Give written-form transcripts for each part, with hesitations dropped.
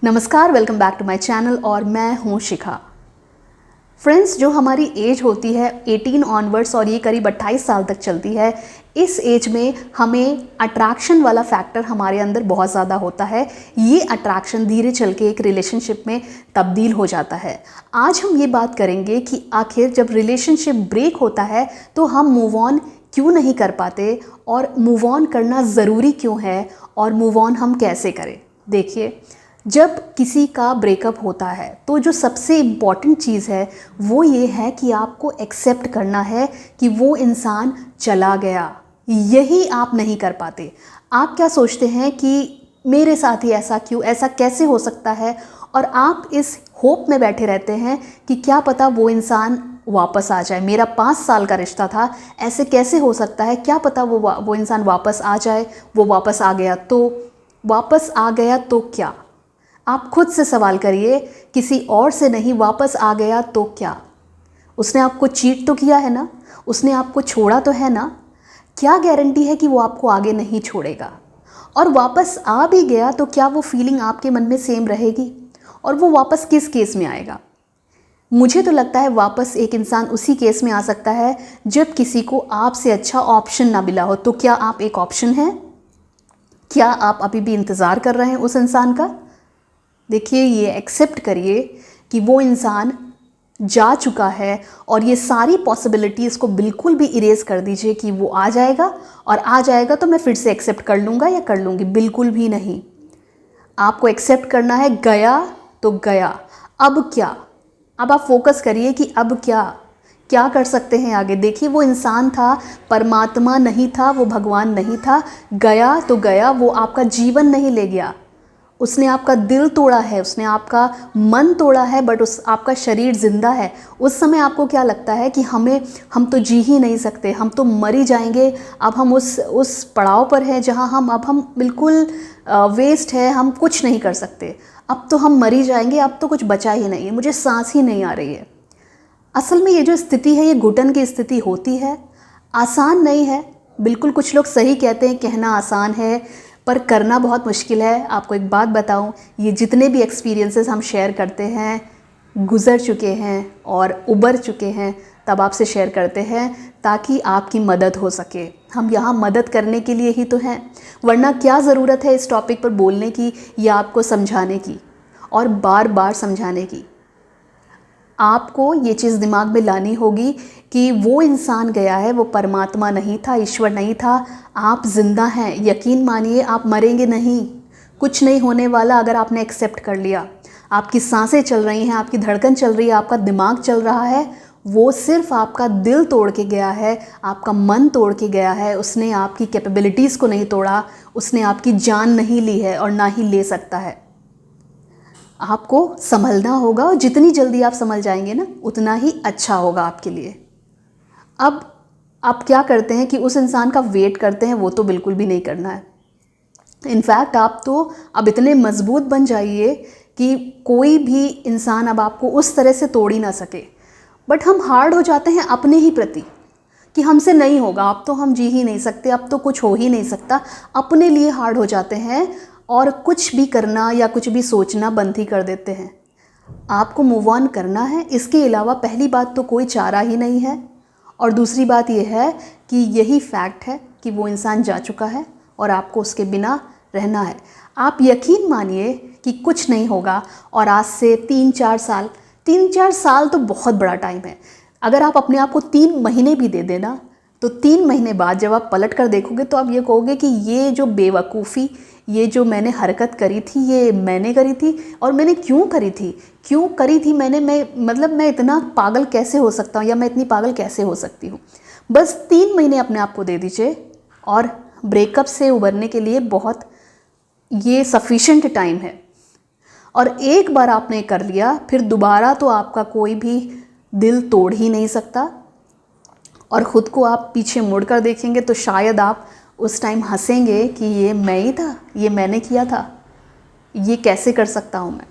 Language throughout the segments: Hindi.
नमस्कार, welcome back to my channel और मैं हूँ शिखा। फ्रेंड्स, जो हमारी एज होती है 18 ऑनवर्ड्स और ये करीब 28 साल तक चलती है, इस एज में हमें अट्रैक्शन वाला फैक्टर हमारे अंदर बहुत ज़्यादा होता है। ये अट्रैक्शन धीरे चल के एक रिलेशनशिप में तब्दील हो जाता है। आज हम ये बात करेंगे कि आखिर जब रिलेशनशिप ब्रेक होता है तो हम मूव ऑन क्यों नहीं कर पाते और मूव ऑन करना ज़रूरी क्यों है और मूव ऑन हम कैसे करें। देखिए, जब किसी का ब्रेकअप होता है तो जो सबसे इम्पॉर्टेंट चीज़ है वो ये है कि आपको एक्सेप्ट करना है कि वो इंसान चला गया। यही आप नहीं कर पाते। आप क्या सोचते हैं कि मेरे साथ ही ऐसा क्यों, ऐसा कैसे हो सकता है, और आप इस होप में बैठे रहते हैं कि क्या पता वो इंसान वापस आ जाए। मेरा 5 साल का रिश्ता था, ऐसे कैसे हो सकता है, क्या पता वो इंसान वापस आ जाए। वो वापस आ गया तो क्या। आप खुद से सवाल करिए, किसी और से नहीं। वापस आ गया तो क्या। उसने आपको चीट तो किया है ना, उसने आपको छोड़ा तो है ना। क्या गारंटी है कि वो आपको आगे नहीं छोड़ेगा। और वापस आ भी गया तो क्या वो फीलिंग आपके मन में सेम रहेगी। और वो वापस किस केस में आएगा। मुझे तो लगता है वापस एक इंसान उसी केस में आ सकता है जब किसी को आपसे अच्छा ऑप्शन ना मिला हो। तो क्या आप एक ऑप्शन हैं? क्या आप अभी भी इंतज़ार कर रहे हैं उस इंसान का? देखिए, ये एक्सेप्ट करिए कि वो इंसान जा चुका है और ये सारी पॉसिबिलिटीज़ को बिल्कुल भी इरेज कर दीजिए कि वो आ जाएगा, और आ जाएगा तो मैं फिर से एक्सेप्ट कर लूँगा या कर लूँगी। बिल्कुल भी नहीं। आपको एक्सेप्ट करना है, गया तो गया। अब क्या। अब आप फोकस करिए कि अब क्या कर सकते हैं आगे। देखिए, वो इंसान था, परमात्मा नहीं था, वो भगवान नहीं था। गया तो गया, वो आपका जीवन नहीं ले गया। उसने आपका दिल तोड़ा है, उसने आपका मन तोड़ा है, बट आपका शरीर जिंदा है। उस समय आपको क्या लगता है कि हम तो जी ही नहीं सकते, हम तो मर ही जाएंगे। अब हम उस पड़ाव पर हैं जहां हम बिल्कुल वेस्ट है, हम कुछ नहीं कर सकते। अब तो हम मर ही जाएंगे, अब तो कुछ बचा ही नहीं है, मुझे सांस ही नहीं आ रही है। असल में ये जो स्थिति है, ये घुटन की स्थिति होती है, आसान नहीं है। बिल्कुल, कुछ लोग सही कहते हैं, कहना आसान है पर करना बहुत मुश्किल है। आपको एक बात बताऊं, ये जितने भी एक्सपीरियंसेस हम शेयर करते हैं, गुज़र चुके हैं और उबर चुके हैं, तब आपसे शेयर करते हैं ताकि आपकी मदद हो सके। हम यहाँ मदद करने के लिए ही तो हैं, वरना क्या ज़रूरत है इस टॉपिक पर बोलने की या आपको समझाने की और बार बार समझाने की। आपको ये चीज़ दिमाग में लानी होगी कि वो इंसान गया है, वो परमात्मा नहीं था, ईश्वर नहीं था। आप जिंदा हैं, यकीन मानिए, आप मरेंगे नहीं। कुछ नहीं होने वाला अगर आपने एक्सेप्ट कर लिया। आपकी सांसें चल रही हैं, आपकी धड़कन चल रही है, आपका दिमाग चल रहा है। वो सिर्फ आपका दिल तोड़ के गया है, आपका मन तोड़ के गया है। उसने आपकी कैपेबिलिटीज़ को नहीं तोड़ा, उसने आपकी जान नहीं ली है और ना ही ले सकता है। आपको संभलना होगा, और जितनी जल्दी आप संभल जाएंगे ना, उतना ही अच्छा होगा आपके लिए। अब आप क्या करते हैं कि उस इंसान का वेट करते हैं, वो तो बिल्कुल भी नहीं करना है। इनफैक्ट आप तो अब इतने मजबूत बन जाइए कि कोई भी इंसान अब आपको उस तरह से तोड़ ही ना सके। बट हम हार्ड हो जाते हैं अपने ही प्रति कि हमसे नहीं होगा, अब तो हम जी ही नहीं सकते, अब तो कुछ हो ही नहीं सकता। अपने लिए हार्ड हो जाते हैं और कुछ भी करना या कुछ भी सोचना बंद ही कर देते हैं। आपको मूव ऑन करना है, इसके अलावा पहली बात तो कोई चारा ही नहीं है। और दूसरी बात यह है कि यही फैक्ट है कि वो इंसान जा चुका है और आपको उसके बिना रहना है। आप यकीन मानिए कि कुछ नहीं होगा। और आज से 3-4 साल तो बहुत बड़ा टाइम है। अगर आप अपने आप को 3 महीने भी दे देना, तो 3 महीने बाद जब आप पलट कर देखोगे तो आप ये कहोगे कि ये जो बेवकूफ़ी, ये जो मैंने हरकत करी थी, ये मैंने करी थी। और मैंने क्यों करी थी मैं इतना पागल कैसे हो सकता हूँ, या मैं इतनी पागल कैसे हो सकती हूँ। बस 3 महीने अपने आप को दे दीजिए और ब्रेकअप से उबरने के लिए बहुत ये सफिशेंट टाइम है। और एक बार आपने कर लिया, फिर दोबारा तो आपका कोई भी दिल तोड़ ही नहीं सकता। और ख़ुद को आप पीछे मुड़ कर देखेंगे तो शायद आप उस टाइम हंसेंगे कि ये मैं ही था, ये मैंने किया था, ये कैसे कर सकता हूँ मैं।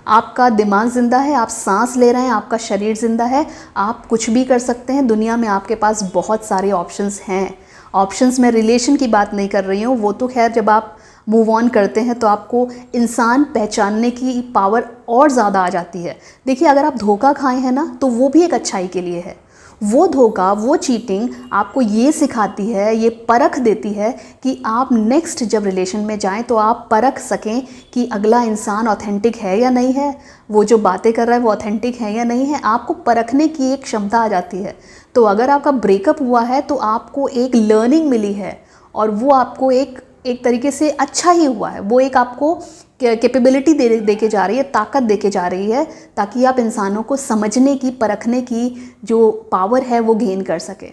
आपका दिमाग ज़िंदा है, आप सांस ले रहे हैं, आपका शरीर ज़िंदा है, आप कुछ भी कर सकते हैं। दुनिया में आपके पास बहुत सारे ऑप्शंस हैं। ऑप्शंस में रिलेशन की बात नहीं कर रही हूँ, वो तो खैर जब आप मूव ऑन करते हैं तो आपको इंसान पहचानने की पावर और ज़्यादा आ जाती है। देखिए, अगर आप धोखा खाए हैं ना तो वो भी एक अच्छाई के लिए है। वो धोखा, वो चीटिंग आपको ये सिखाती है, ये परख देती है कि आप नेक्स्ट जब रिलेशन में जाएं तो आप परख सकें कि अगला इंसान ऑथेंटिक है या नहीं है, वो जो बातें कर रहा है वो ऑथेंटिक है या नहीं है। आपको परखने की एक क्षमता आ जाती है। तो अगर आपका ब्रेकअप हुआ है तो आपको एक लर्निंग मिली है और वो आपको एक तरीके से अच्छा ही हुआ है। वो एक आपको कैपेबिलिटी दे के जा रही है, ताकत दे के जा रही है, ताकि आप इंसानों को समझने की, परखने की जो पावर है वो गेन कर सके।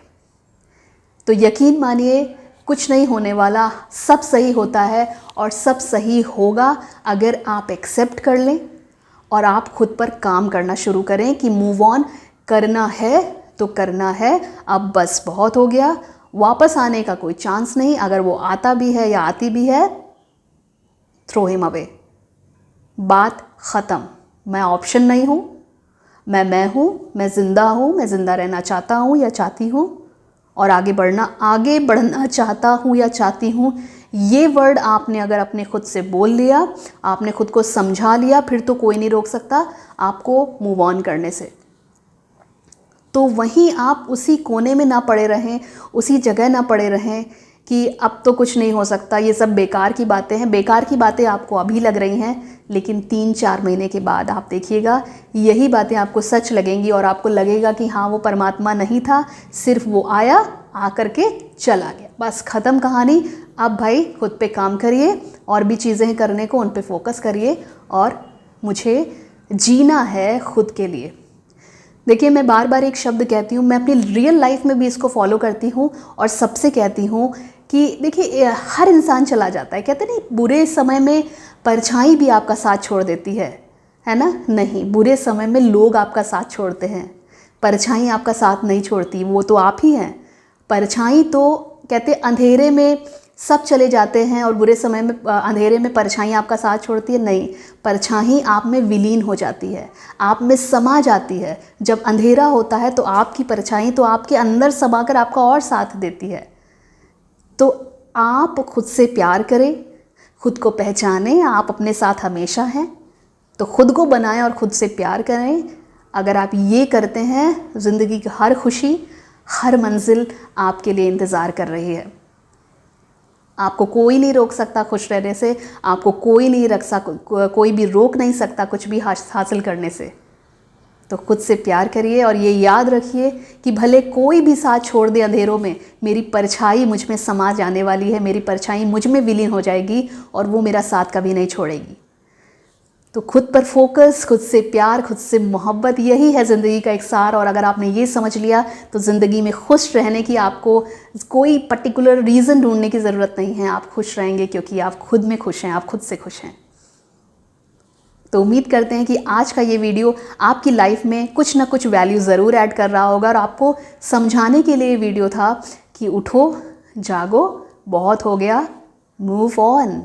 तो यकीन मानिए, कुछ नहीं होने वाला, सब सही होता है और सब सही होगा अगर आप एक्सेप्ट कर लें और आप खुद पर काम करना शुरू करें कि मूव ऑन करना है तो करना है, अब बस बहुत हो गया, वापस आने का कोई चांस नहीं। अगर वो आता भी है या आती भी है, थ्रो हिम अवे, बात ख़त्म। मैं ऑप्शन नहीं हूँ, मैं हूँ, मैं ज़िंदा हूँ, मैं ज़िंदा रहना चाहता हूँ या चाहती हूँ और आगे बढ़ना चाहता हूँ या चाहती हूँ। ये वर्ड आपने अगर अपने खुद से बोल लिया, आपने खुद को समझा लिया, फिर तो कोई नहीं रोक सकता आपको मूव ऑन करने से। तो वहीं आप उसी कोने में ना पड़े रहें, उसी जगह ना पड़े रहें कि अब तो कुछ नहीं हो सकता, ये सब बेकार की बातें हैं। बेकार की बातें आपको अभी लग रही हैं, लेकिन 3-4 महीने के बाद आप देखिएगा यही बातें आपको सच लगेंगी और आपको लगेगा कि हाँ, वो परमात्मा नहीं था, सिर्फ वो आया, आकर के चला गया, बस ख़त्म कहानी। अब भाई खुद पे काम करिए और भी चीज़ें करने को, उन पे फोकस करिए और मुझे जीना है खुद के लिए। देखिए, मैं बार बार एक शब्द कहती हूँ, मैं अपनी रियल लाइफ में भी इसको फॉलो करती हूँ और सबसे कहती हूँ कि देखिए, हर इंसान चला जाता है। कहते नहीं, बुरे समय में परछाई भी आपका साथ छोड़ देती है ना? नहीं, बुरे समय में लोग आपका साथ छोड़ते हैं, परछाई आपका साथ नहीं छोड़ती, वो तो आप ही हैं। परछाई तो कहते अंधेरे में सब चले जाते हैं और बुरे समय में, अंधेरे में परछाई आपका साथ छोड़ती है। नहीं, परछाई आप में विलीन हो जाती है, आप में समा जाती है। जब अंधेरा होता है तो आपकी परछाई तो आपके अंदर समाकर आपका और साथ देती है। तो आप खुद से प्यार करें, खुद को पहचानें, आप अपने साथ हमेशा हैं। तो खुद को बनाएं और खुद से प्यार करें। अगर आप ये करते हैं, ज़िंदगी की हर खुशी, हर मंजिल आपके लिए इंतज़ार कर रही है। आपको कोई नहीं रोक सकता खुश रहने से, आपको कोई नहीं कोई भी रोक नहीं सकता कुछ भी हासिल करने से। तो खुद से प्यार करिए और ये याद रखिए कि भले कोई भी साथ छोड़ दे अंधेरों में, मेरी परछाई मुझ में समा जाने वाली है, मेरी परछाई मुझ में विलीन हो जाएगी और वो मेरा साथ कभी नहीं छोड़ेगी। तो खुद पर फोकस, खुद से प्यार, खुद से मोहब्बत, यही है ज़िंदगी का एक सार। और अगर आपने ये समझ लिया तो ज़िंदगी में खुश रहने की आपको कोई पर्टिकुलर रीज़न ढूंढने की ज़रूरत नहीं है। आप खुश रहेंगे क्योंकि आप खुद में खुश हैं, आप खुद से खुश हैं। तो उम्मीद करते हैं कि आज का ये वीडियो आपकी लाइफ में कुछ ना कुछ वैल्यू ज़रूर ऐड कर रहा होगा और आपको समझाने के लिए वीडियो था कि उठो, जागो, बहुत हो गया, मूव ऑन।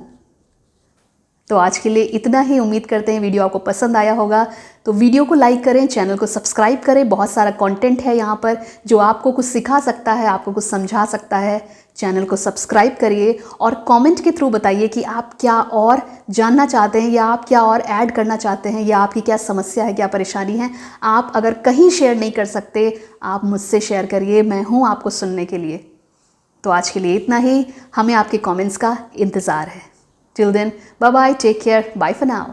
तो आज के लिए इतना ही। उम्मीद करते हैं वीडियो आपको पसंद आया होगा। तो वीडियो को लाइक करें, चैनल को सब्सक्राइब करें। बहुत सारा कंटेंट है यहाँ पर जो आपको कुछ सिखा सकता है, आपको कुछ समझा सकता है। चैनल को सब्सक्राइब करिए और कमेंट के थ्रू बताइए कि आप क्या और जानना चाहते हैं या आप क्या और ऐड करना चाहते हैं या आपकी क्या समस्या है, क्या परेशानी है। आप अगर कहीं शेयर नहीं कर सकते, आप मुझसे शेयर करिए, मैं हूँ आपको सुनने के लिए। तो आज के लिए इतना ही। हमें आपके कमेंट्स का इंतज़ार है। Till then, bye-bye, take care, bye for now.